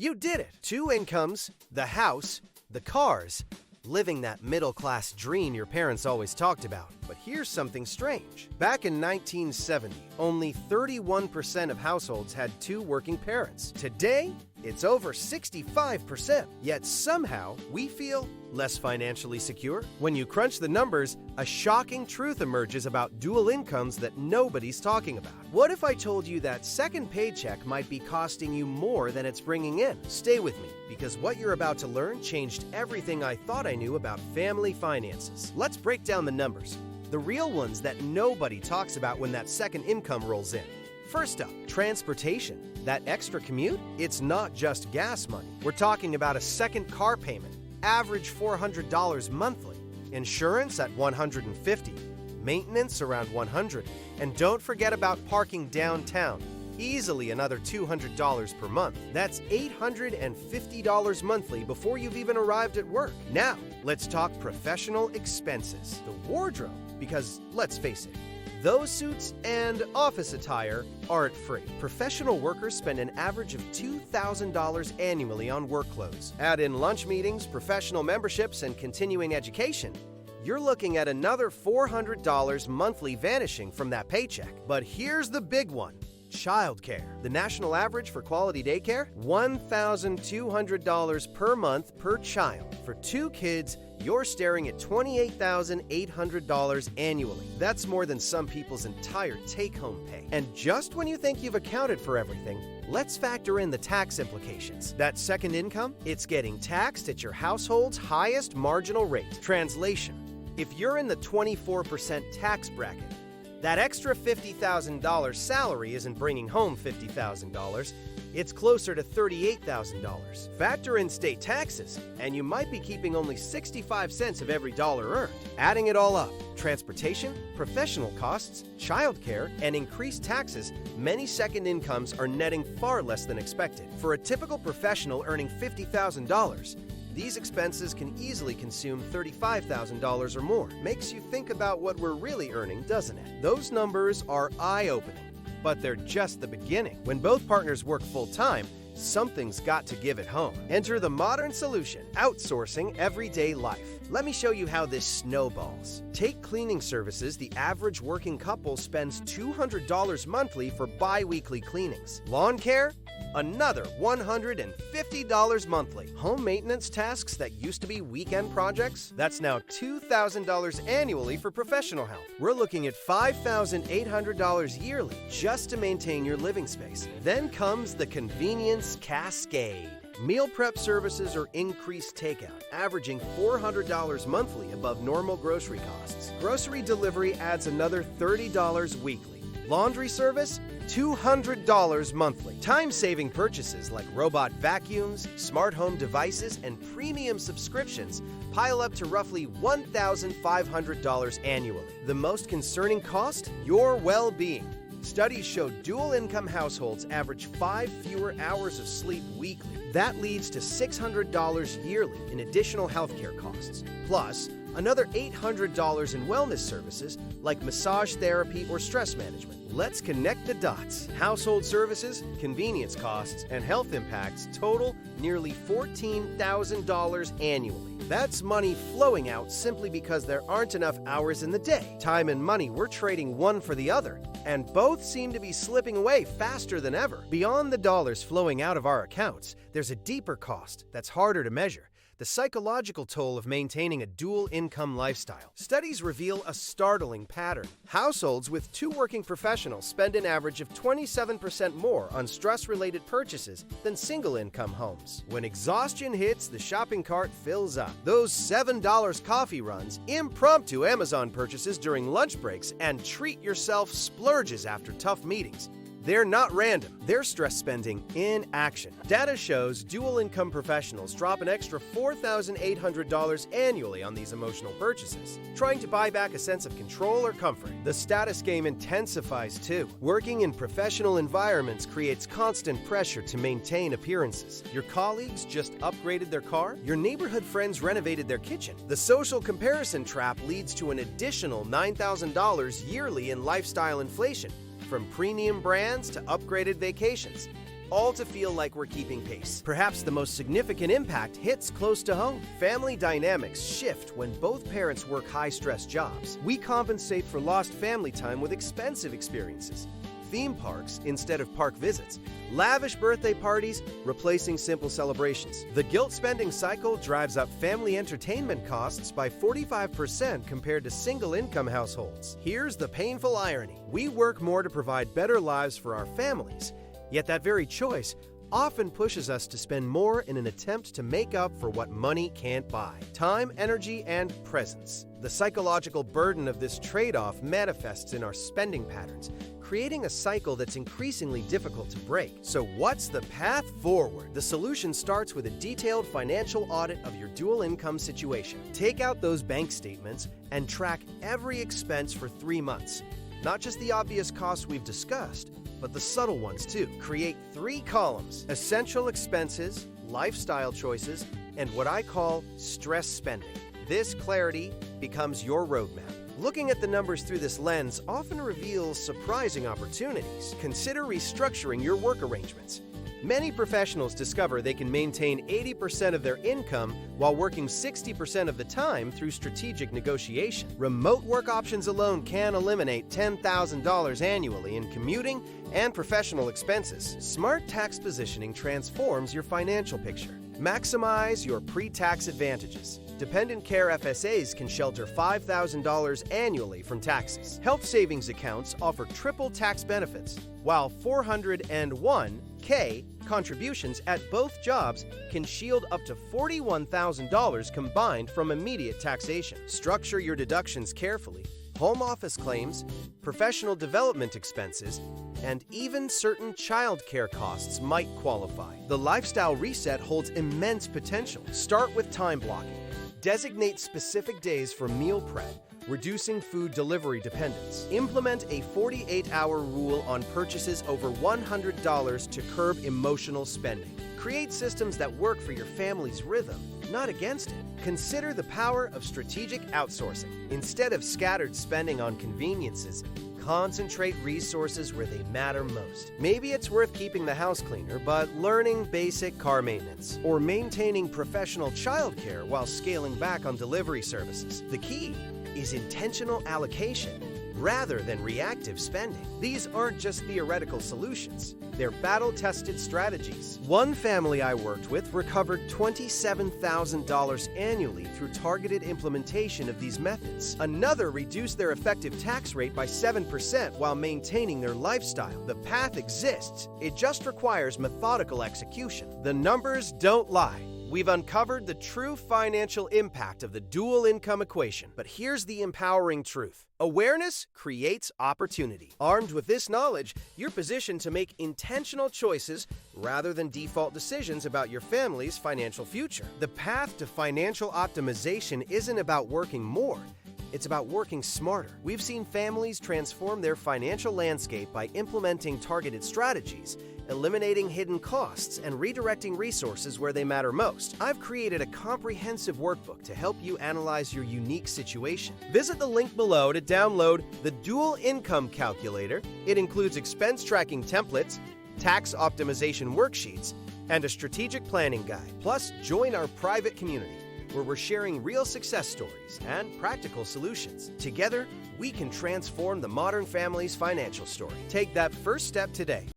You did it! 2 incomes, the house, the cars, living that middle-class dream your parents always talked about. But here's something strange. Back in 1970, only 31% of households had 2 working parents. Today, it's over 65%. Yet somehow, we feel less financially secure. When you crunch the numbers, a shocking truth emerges about dual incomes that nobody's talking about. What if I told you that second paycheck might be costing you more than it's bringing in? Stay with me, because what you're about to learn changed everything I thought I knew about family finances. Let's break down the numbers, the real ones that nobody talks about when that second income rolls in. First up, transportation. That extra commute? It's not just gas money. We're talking about a second car payment, average $400 monthly, insurance at $150, maintenance around $100, and don't forget about parking downtown. Easily another $200 per month. That's $850 monthly before you've even arrived at work. Now, let's talk professional expenses. The wardrobe, because let's face it, those suits and office attire aren't free. Professional workers spend an average of $2,000 annually on work clothes. Add in lunch meetings, professional memberships, and continuing education, you're looking at another $400 monthly vanishing from that paycheck. But here's the big one. Childcare. The national average for quality daycare? $1,200 per month per child. For 2 kids, you're staring at $28,800 annually. That's more than some people's entire take-home pay. And just when you think you've accounted for everything, let's factor in the tax implications. That second income? It's getting taxed at your household's highest marginal rate. Translation: if you're in the 24% tax bracket, that extra $50,000 salary isn't bringing home $50,000. It's closer to $38,000. Factor in state taxes, and you might be keeping only 65 cents of every dollar earned. Adding it all up, transportation, professional costs, childcare, and increased taxes, many second incomes are netting far less than expected. For a typical professional earning $50,000, these expenses can easily consume $35,000 or more. Makes you think about what we're really earning, doesn't it? Those numbers are eye-opening, but they're just the beginning. When both partners work full-time, something's got to give at home. Enter the modern solution, outsourcing everyday life. Let me show you how this snowballs. Take cleaning services. The average working couple spends $200 monthly for bi-weekly cleanings. Lawn care? Another $150 monthly. Home maintenance tasks that used to be weekend projects? That's now $2,000 annually for professional help. We're looking at $5,800 yearly just to maintain your living space. Then comes the convenience cascade. Meal prep services or increased takeout, averaging $400 monthly above normal grocery costs. Grocery delivery adds another $30 weekly. Laundry service? $200 monthly. Time-saving purchases like robot vacuums, smart home devices, and premium subscriptions pile up to roughly $1,500 annually. The most concerning cost? Your well-being. Studies show dual-income households average 5 fewer hours of sleep weekly. That leads to $600 yearly in additional healthcare costs. Plus, another $800 in wellness services like massage therapy or stress management. Let's connect the dots. Household services, convenience costs, and health impacts total nearly $14,000 annually. That's money flowing out simply because there aren't enough hours in the day. Time and money, we're trading one for the other, and both seem to be slipping away faster than ever. Beyond the dollars flowing out of our accounts, there's a deeper cost that's harder to measure. The psychological toll of maintaining a dual-income lifestyle. Studies reveal a startling pattern. Households with 2 working professionals spend an average of 27% more on stress-related purchases than single-income homes. When exhaustion hits, the shopping cart fills up. Those $7 coffee runs, impromptu Amazon purchases during lunch breaks, and treat-yourself splurges after tough meetings. They're not random. They're stress spending in action. Data shows dual-income professionals drop an extra $4,800 annually on these emotional purchases, trying to buy back a sense of control or comfort. The status game intensifies too. Working in professional environments creates constant pressure to maintain appearances. Your colleagues just upgraded their car? Your neighborhood friends renovated their kitchen? The social comparison trap leads to an additional $9,000 yearly in lifestyle inflation, from premium brands to upgraded vacations. all to feel like we're keeping pace. Perhaps the most significant impact hits close to home. Family dynamics shift when both parents work high-stress jobs. We compensate for lost family time with expensive experiences. Theme parks instead of park visits, lavish birthday parties replacing simple celebrations. The guilt spending cycle drives up family entertainment costs by 45% compared to single-income households. Here's the painful irony. We work more to provide better lives for our families, yet that very choice often pushes us to spend more in an attempt to make up for what money can't buy: time, energy, and presence. The psychological burden of this trade-off manifests in our spending patterns, creating a cycle that's increasingly difficult to break. So what's the path forward? The solution starts with a detailed financial audit of your dual income situation. Take out those bank statements and track every expense for 3 months. Not just the obvious costs we've discussed, but the subtle ones too. Create 3 columns: essential expenses, lifestyle choices, and what I call stress spending. This clarity becomes your roadmap. Looking at the numbers through this lens often reveals surprising opportunities. Consider restructuring your work arrangements. Many professionals discover they can maintain 80% of their income while working 60% of the time through strategic negotiation. Remote work options alone can eliminate $10,000 annually in commuting and professional expenses. Smart tax positioning transforms your financial picture. Maximize your pre-tax advantages. Dependent care FSAs can shelter $5,000 annually from taxes. Health savings accounts offer triple tax benefits, while 401(k) contributions at both jobs can shield up to $41,000 combined from immediate taxation. Structure your deductions carefully. Home office claims, professional development expenses, and even certain childcare costs might qualify. The lifestyle reset holds immense potential. Start with time blocking. Designate specific days for meal prep, reducing food delivery dependence. Implement a 48-hour rule on purchases over $100 to curb emotional spending. Create systems that work for your family's rhythm, not against it. Consider the power of strategic outsourcing. Instead of scattered spending on conveniences, concentrate resources where they matter most. Maybe it's worth keeping the house cleaner, but learning basic car maintenance, or maintaining professional childcare while scaling back on delivery services. The key is intentional allocation rather than reactive spending. These aren't just theoretical solutions. They're battle-tested strategies. One family I worked with recovered $27,000 annually through targeted implementation of these methods. Another reduced their effective tax rate by 7% while maintaining their lifestyle. The path exists. It just requires methodical execution. The numbers don't lie. We've uncovered the true financial impact of the dual income equation. But here's the empowering truth. Awareness creates opportunity. Armed with this knowledge, you're positioned to make intentional choices rather than default decisions about your family's financial future. The path to financial optimization isn't about working more. It's about working smarter. We've seen families transform their financial landscape by implementing targeted strategies, eliminating hidden costs, and redirecting resources where they matter most. I've created a comprehensive workbook to help you analyze your unique situation. Visit the link below to download the Dual Income Calculator. It includes expense tracking templates, tax optimization worksheets, and a strategic planning guide. Plus, join our private community, where we're sharing real success stories and practical solutions. Together, we can transform the modern family's financial story. Take that first step today.